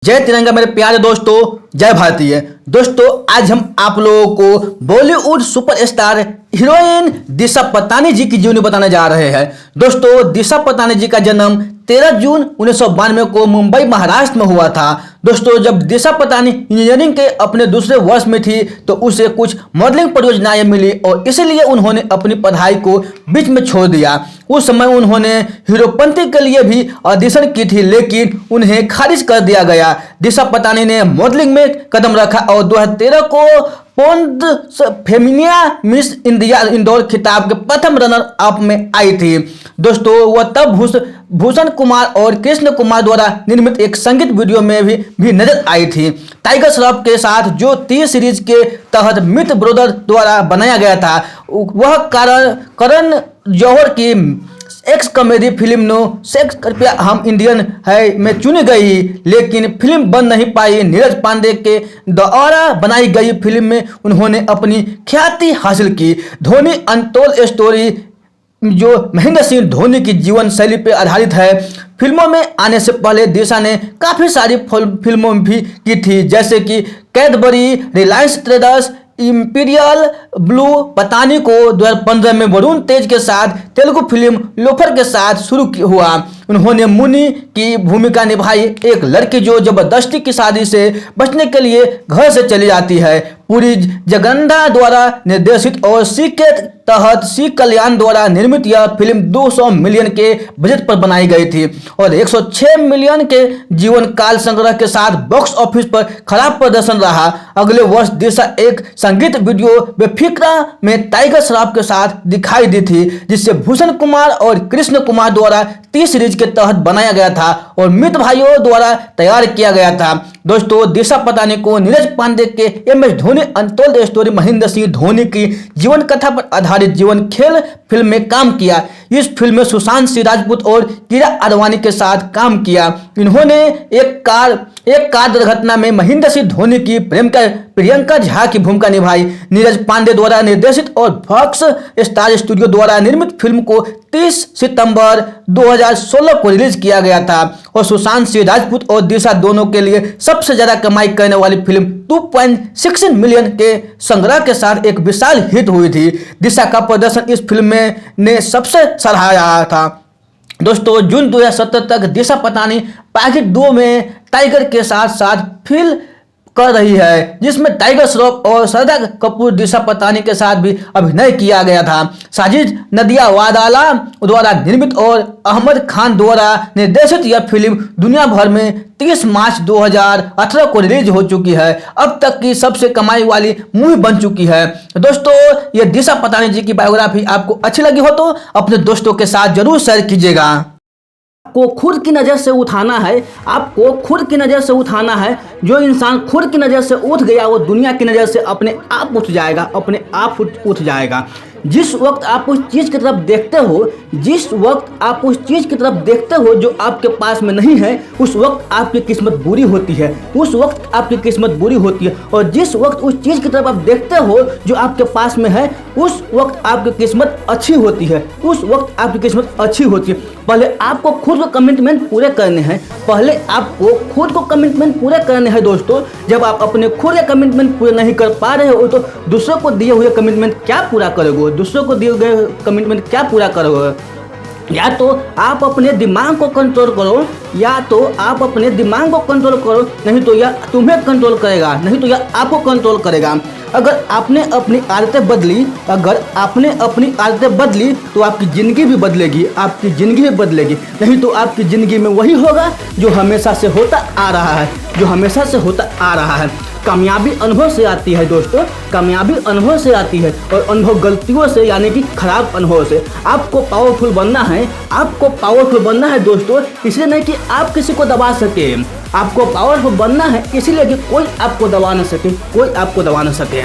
जय तिरंगा मेरे प्यारे दोस्तों, जय भारतीय दोस्तों। आज हम आप लोगों को बॉलीवुड सुपरस्टार हीरोइन दिशा पतानी जी की जीवनी बताने जा रहे हैं। दोस्तों, दिशा पतानी जी का जन्म 13 जून 1992 को मुंबई महाराष्ट्र में हुआ था। दोस्तों, जब दिशा पतानी इंजीनियरिंग के अपने दूसरे वर्ष में थी तो उसे कुछ मॉडलिंग परियोजनाएं मिली और इसलिए उन्होंने अपनी पढ़ाई को बीच में छोड़ दिया। उस समय उन्होंने हीरोपंती के लिए भी ऑडिशन की थी, लेकिन उन्हें खारिज कर दिया गया। दिशा पतानी ने मॉडलिंग में कदम रखा और 2013 को पोंद फेमिनिया मिस इंडिया इंदौर खिताब के प्रथम रनर अप में आई थी। दोस्तों, वह तब भूषण कुमार और कृष्ण कुमार द्वारा निर्मित एक संगीत वीडियो में भी नजर आई थी। टाइगर श्रॉफ के साथ जो टी सीरीज के तहत मित्र ब्रदर द्वारा बनाया गया था, वह करण जौहर की sex comedy film no sex कृपया हम इंडियन है में चुनी गई, लेकिन फिल्म बन नहीं पाई। नीरज पांडे के द्वारा बनाई गई फिल्म में उन्होंने अपनी ख्याति हासिल की। धोनी अनटोल्ड स्टोरी जो महेंद्र सिंह धोनी की जीवन शैली पर आधारित है। फिल्मों में आने से पहले दिशा ने काफ़ी सारी फिल्मों भी की थी, जैसे कि Cadbury, Reliance Traders, Imperial Blue. पतानी को 2015 में वरुण तेज के साथ तेलुगु फिल्म लोफर के साथ शुरू हुआ। उन्होंने मुनि की भूमिका निभाई, एक लड़की जो जबरदस्ती की शादी से बचने के लिए घर से चली जाती है। पूरी जगन्धा द्वारा निर्देशित और सी के तहत सी कल्याण द्वारा निर्मित यह फिल्म 200 मिलियन के बजट पर बनाई गई थी और 106 मिलियन के जीवन काल संग्रह के साथ बॉक्स ऑफिस पर खराब प्रदर्शन रहा। अगले वर्ष दिशा एक संगीत वीडियो बेफिक्रा में टाइगर श्रॉफ के साथ दिखाई दी थी, जिसे भूषण कुमार और कृष्ण कुमार द्वारा टी सीरीज के तहत बनाया गया था और मित्र भाइयों द्वारा तैयार किया गया था। दोस्तों, दिशा पतानी को नीरज पांडे के MS Dhoni untold story Mahendra Singh Dhoni की जीवन कथा पर आधारित जीवन खेल फिल्म में काम किया। इस फिल्म में सुशांत सिंह राजपूत और किरा आडवाणी के साथ काम किया। इन्होंने एक कार दुर्घटना में महेंद्र सिंह धोनी की प्रेमिका प्रियंका झा की भूमिका निभाई। नीरज पांडे द्वारा निर्देशित और फॉक्स स्टार स्टूडियो द्वारा निर्मित फिल्म को 30 सितंबर 2016 को रिलीज किया गया था और सुशांत सिंह राजपूत और दिशा दोनों के लिए सबसे ज्यादा कमाई करने वाली फिल्म 2.16 मिलियन के संग्रह के साथ एक विशाल हिट हुई थी। दिशा का प्रदर्शन इस फिल्म ने सबसे सराहा था। दोस्तों, जून 2017 तक दिशा पतानी पैकेट 2 में टाइगर के साथ साथ फिल्म कर रही है, जिसमें टाइगर श्रॉफ और श्रद्धा कपूर दिशा पतानी के साथ भी अभिनय किया गया था। साजिद नदियावाला द्वारा निर्मित और अहमद खान द्वारा निर्देशित यह फिल्म दुनिया भर में 30 मार्च 2018 को रिलीज हो चुकी है। अब तक की सबसे कमाई वाली मूवी बन चुकी है। दोस्तों, यह दिशा पतानी जी की बायोग्राफी आपको अच्छी लगी हो तो अपने दोस्तों के साथ जरूर शेयर कीजिएगा। को खुद की नज़र से उठाना है, आपको खुद की नज़र से उठाना है। जो इंसान खुद की नज़र से उठ गया वो दुनिया की नज़र से अपने आप उठ जाएगा, अपने आप उठ जाएगा। जिस वक्त आप उस चीज़ की तरफ देखते हो, जिस वक्त आप उस चीज़ की तरफ देखते हो जो आपके पास में नहीं है, उस वक्त आपकी किस्मत बुरी होती है, उस वक्त आपकी किस्मत बुरी होती है। और जिस वक्त उस चीज़ की तरफ आप देखते हो जो आपके पास में है, उस वक्त आपकी किस्मत अच्छी होती है, उस वक्त आपकी किस्मत अच्छी होती है। पहले आपको खुद को कमिटमेंट पूरे करने हैं, पहले आपको खुद को कमिटमेंट पूरे करने हैं। दोस्तों, जब आप अपने खुद के कमिटमेंट पूरे नहीं कर पा रहे हो तो दूसरों को दिए हुए कमिटमेंट क्या पूरा करोगे? दूसरों को दिए गए कमिटमेंट क्या पूरा करोगे? या तो आप अपने दिमाग को कंट्रोल करो, या तो आप अपने दिमाग को कंट्रोल करो, नहीं तो यह तुम्हें कंट्रोल करेगा, नहीं तो यह आपको कंट्रोल करेगा। अगर आपने अपनी आदतें बदली, अगर आपने अपनी आदतें बदली तो आपकी ज़िंदगी भी बदलेगी, आपकी ज़िंदगी भी बदलेगी। नहीं तो आपकी ज़िंदगी में वही होगा जो हमेशा से होता आ रहा है, जो हमेशा से होता आ रहा है। कामयाबी अनुभव से आती है दोस्तों, कामयाबी अनुभव से आती है और अनुभव गलतियों से, यानी कि खराब अनुभव से। आपको पावरफुल बनना है, आपको पावरफुल बनना है दोस्तों, इसलिए नहीं कि आप किसी को दबा सके। आपको पावरफुल बनना है इसीलिए कि कोई आपको दबा न सके, कोई आपको दबा न सके।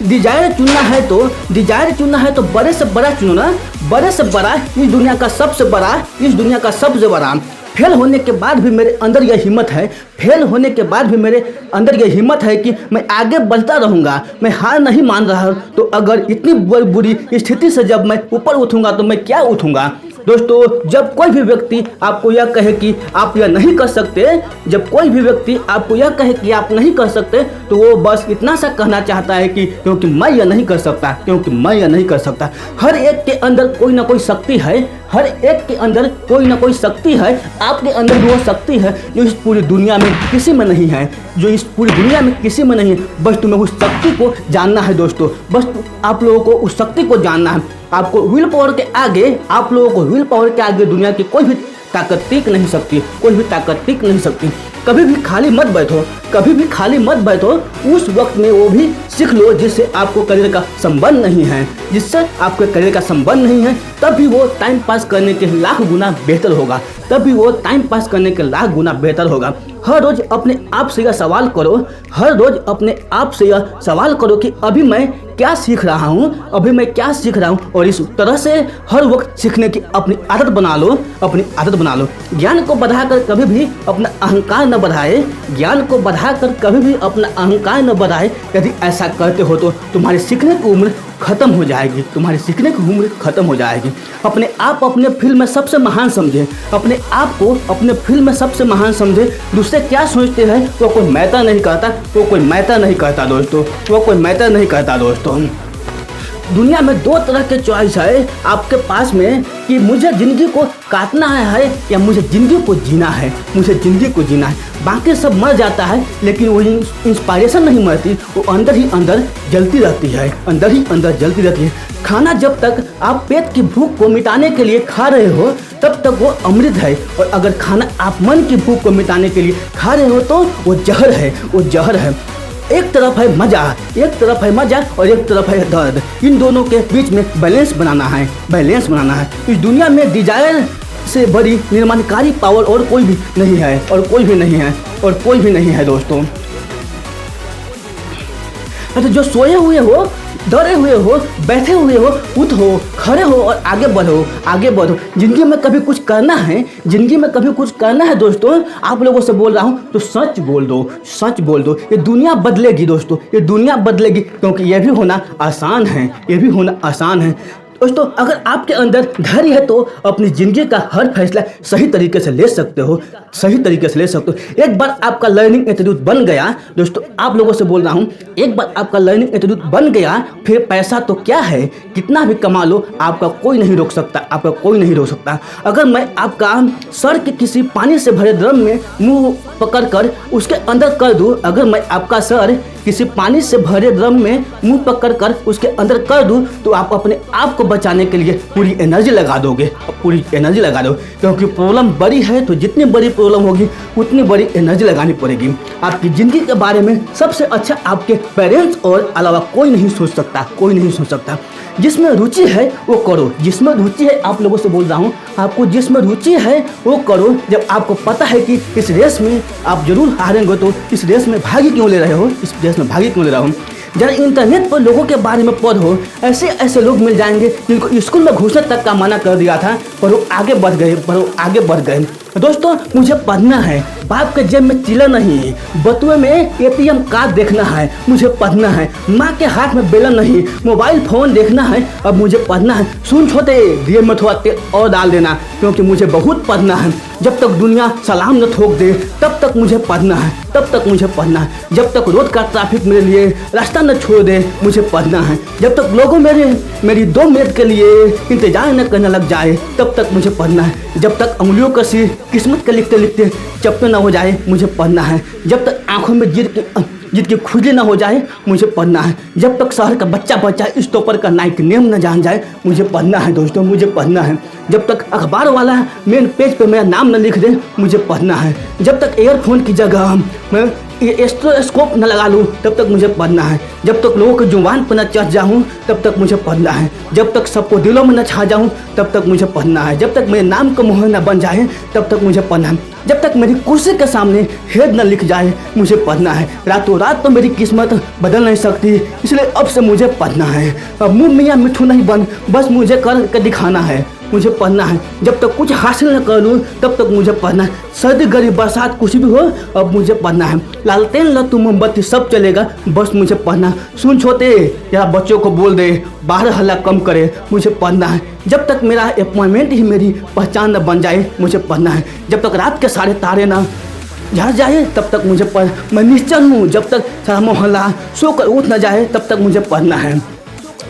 डिजायर चुनना है तो बड़े से बड़ा चुनो ना, बड़े से बड़ा, इस दुनिया का सबसे बड़ा, इस दुनिया का सबसे बड़ा। फेल होने के बाद भी मेरे अंदर यह हिम्मत है, फेल होने के बाद भी मेरे अंदर यह हिम्मत है कि मैं आगे बढ़ता रहूँगा, मैं हार नहीं मान रहा। तो अगर इतनी बुरी स्थिति से जब मैं ऊपर उठूँगा तो मैं क्या उठूँगा, दोस्तों जब कोई भी व्यक्ति आपको यह कहे कि आप यह नहीं कर सकते, जब कोई भी व्यक्ति आपको यह कहे कि आप नहीं कर सकते, तो वो बस इतना सा कहना चाहता है कि क्योंकि मैं यह नहीं कर सकता, क्योंकि मैं यह नहीं कर सकता। हर एक के अंदर कोई ना कोई शक्ति है, हर एक के अंदर कोई ना कोई शक्ति है। आपके अंदर भी वो शक्ति है जो इस पूरी दुनिया में किसी में नहीं है, जो इस पूरी दुनिया में किसी में नहीं है। बस तुम्हें उस शक्ति को जानना है दोस्तों, बस आप लोगों को उस शक्ति को जानना है। आपको विल पावर के आगे, आप लोगों को विल पावर के आगे दुनिया की कोई भी ताकत टिक नहीं सकती, कोई भी ताकत टिक नहीं सकती। कभी भी खाली मत बैठो, कभी भी खाली मत बैठो। उस वक्त में वो भी सीख लो जिससे आपको करियर का संबंध नहीं है, जिससे आपके करियर का संबंध नहीं है। तब भी वो टाइम पास करने के लाख गुना बेहतर होगा, तब भी वो टाइम पास करने के लाख गुना बेहतर होगा। हर रोज अपने आप से यह सवाल करो, हर रोज अपने आप से यह सवाल करो कि अभी मैं क्या सीख रहा हूँ, अभी मैं क्या सीख रहा हूँ। और इस तरह से हर वक्त सीखने की अपनी आदत बना लो, अपनी आदत बना लो। ज्ञान को बढ़ाकर कभी भी अपना अहंकार न बढ़ाए, ज्ञान को बढ़ाकर कभी भी अपना अहंकार न बढ़ाए। यदि ऐसा करते हो तो तुम्हारी सीखने की उम्र खत्म हो जाएगी, तुम्हारी सीखने की उम्र खत्म हो जाएगी। अपने आप अपने फील्ड में सबसे महान समझे, अपने आप को अपने फील्ड में सबसे महान समझे। दूसरे क्या सोचते हैं वो कोई मैटर नहीं करता, वो कोई मैटर नहीं करता दोस्तों, वो कोई मैटर नहीं करता दोस्तों। दुनिया में दो तरह के चॉइस है आपके पास में कि मुझे ज़िंदगी को काटना है या मुझे ज़िंदगी को जीना है, मुझे ज़िंदगी को जीना है। बाकी सब मर जाता है लेकिन वो इंस्पायरेशन नहीं मरती, वो अंदर ही अंदर जलती रहती है, अंदर ही अंदर जलती रहती है। खाना जब तक आप पेट की भूख को मिटाने के लिए खा रहे हो तब तक वो अमृत है, और अगर खाना आप मन की भूख को मिटाने के लिए खा रहे हो तो वो जहर है, वो जहर है। एक तरफ है मजा, एक तरफ है मजा और एक तरफ है दर्द। इन दोनों के बीच में बैलेंस बनाना है, बैलेंस बनाना है। इस दुनिया में डिजायर से बड़ी निर्माणकारी पावर और कोई भी नहीं है, और कोई भी नहीं है, और कोई भी नहीं है दोस्तों। अच्छा, जो सोए हुए हो, डरे हुए हो, बैठे हुए हो, उठो, खड़े हो और आगे बढ़ो, आगे बढ़ो। जिंदगी में कभी कुछ करना है, जिंदगी में कभी कुछ करना है दोस्तों। आप लोगों से बोल रहा हूँ तो सच बोल दो, सच बोल दो। ये दुनिया बदलेगी दोस्तों, ये दुनिया बदलेगी, क्योंकि ये भी होना आसान है, ये भी होना आसान है दोस्तों। अगर आपके अंदर धैर्य है तो अपनी ज़िंदगी का हर फैसला सही तरीके से ले सकते हो, सही तरीके से ले सकते हो। एक बार आपका लर्निंग एटीट्यूड बन गया दोस्तों, आप लोगों से बोल रहा हूँ, एक बार आपका लर्निंग एटीट्यूड बन गया, फिर पैसा तो क्या है, कितना भी कमा लो, आपका कोई नहीं रोक सकता, आपका कोई नहीं रोक सकता। अगर मैं आपका सर के किसी पानी से भरे ड्रम में मुँह पकड़ कर उसके अंदर कर दूँ, अगर मैं आपका सर किसी पानी से भरे ड्रम में मुंह पकड़ कर उसके अंदर कर दूं, तो आप अपने आप को बचाने के लिए पूरी एनर्जी लगा दोगे, पूरी एनर्जी लगा दो। क्योंकि प्रॉब्लम बड़ी है तो जितनी बड़ी प्रॉब्लम होगी उतनी बड़ी एनर्जी लगानी पड़ेगी। आपकी ज़िंदगी के बारे में सबसे अच्छा आपके पेरेंट्स और अलावा कोई नहीं सोच सकता, कोई नहीं सोच सकता। जिसमें रुचि है वो करो, जिसमें रुचि है, आप लोगों से बोल रहा हूँ, आपको जिसमें रुचि है वो करो। जब आपको पता है कि इस रेस में आप जरूर हारेंगे तो इस रेस में भागी क्यों ले रहे हो, इस रेस में भागी क्यों ले रहा हूँ। जरा इंटरनेट पर लोगों के बारे में पढ़ो, ऐसे ऐसे लोग मिल जाएंगे जिनको स्कूल में घुसने तक का मना कर दिया था, पर वो आगे बढ़ गए, पर वो आगे बढ़ गए। दोस्तों मुझे पढ़ना है, बाप के जेब में चिल्ला नहीं, बटुए में एटीएम कार्ड देखना है, मुझे पढ़ना है। माँ के हाथ में बेलन नहीं, मोबाइल फोन देखना है, अब मुझे पढ़ना है। सुन छोटे, दिए में थोड़ा तेल और डाल देना, क्योंकि मुझे बहुत पढ़ना है। जब तक दुनिया सलाम न ठोक दे तब तक मुझे पढ़ना है, तब तक मुझे पढ़ना है। जब तक रोड का ट्रैफिक मेरे लिए रास्ता न छोड़ दे मुझे पढ़ना है। जब तक लोगों मेरी 2 मिनट के लिए इंतजार न करने लग जाए तब तक मुझे पढ़ना है। जब तक उंगलियों का सिर किस्मत के लिखते लिखते चपटे न हो जाए मुझे पढ़ना है। जब तक आंखों में जीत की खुजली ना हो जाए मुझे पढ़ना है। जब तक शहर का बच्चा इस टॉपर का नाइक नेम न जान जाए मुझे पढ़ना है दोस्तों, मुझे पढ़ना है। जब तक अखबार वाला मेन पेज पे मेरा नाम न लिख दे मुझे पढ़ना है। जब तक एयरफोन की जगह मैं स्टेथोस्कोप न लगा लूँ तब तक मुझे पढ़ना है। जब तक लोगों की जुबान पर न चढ़ जाऊँ तब तक मुझे पढ़ना है। जब तक सबको दिलों में न छा जाऊँ तब तक मुझे पढ़ना है। जब तक मेरे नाम का मोहर न बन जाए तब तक मुझे पढ़ना है। जब तक मेरी कुर्सी के सामने हेड न लिख जाए मुझे पढ़ना है। रातों रात तो मेरी किस्मत बदल नहीं सकती, इसलिए अब से मुझे पढ़ना है। अब मुँह मियाँ मिठू नहीं बन, बस मुझे कर के दिखाना है, मुझे पढ़ना है। जब तक कुछ हासिल न कर लूँ तब तक मुझे पढ़ना है। सर्दी गर्मी बरसात कुछ भी हो, अब मुझे पढ़ना है। लालटेन लट्टू मोमबत्ती सब चलेगा, बस मुझे पढ़ना है। सुन छोटे, या बच्चों को बोल दे बाहर हल्ला कम करे, मुझे पढ़ना है। जब तक मेरा अपॉइंटमेंट ही मेरी पहचान न बन जाए, मुझे पढ़ना है। जब तक रात के सारे तारे ना झड़ जाए तब तक मुझे पढ़, मैं निश्चल हूँ। जब तक सारा मोहल्ला सोकर उठ न जाए तब तक मुझे पढ़ना है।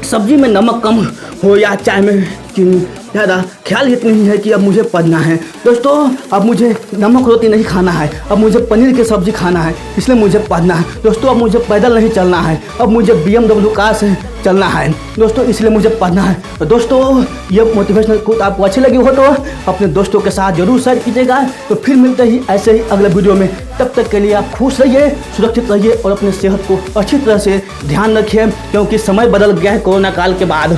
सब्जी में नमक कम हो या चाय में चीनी ज़्यादा, ख्याल ही नहीं है कि अब मुझे पढ़ना है। दोस्तों अब मुझे नमक रोटी नहीं खाना है, अब मुझे पनीर की सब्ज़ी खाना है, इसलिए मुझे पढ़ना है। दोस्तों अब मुझे पैदल नहीं चलना है, अब मुझे BMW कार से चलना है दोस्तों, इसलिए मुझे पढ़ना है। तो दोस्तों ये मोटिवेशनल कोट आपको अच्छी लगी हो तो अपने दोस्तों के साथ जरूर शेयर कीजिएगा। तो फिर मिलते ही ऐसे ही अगले वीडियो में। तब तक के लिए आप खुश रहिए, सुरक्षित रहिए और अपने सेहत को अच्छी तरह से ध्यान रखिए, क्योंकि समय बदल गया है कोरोना काल के बाद।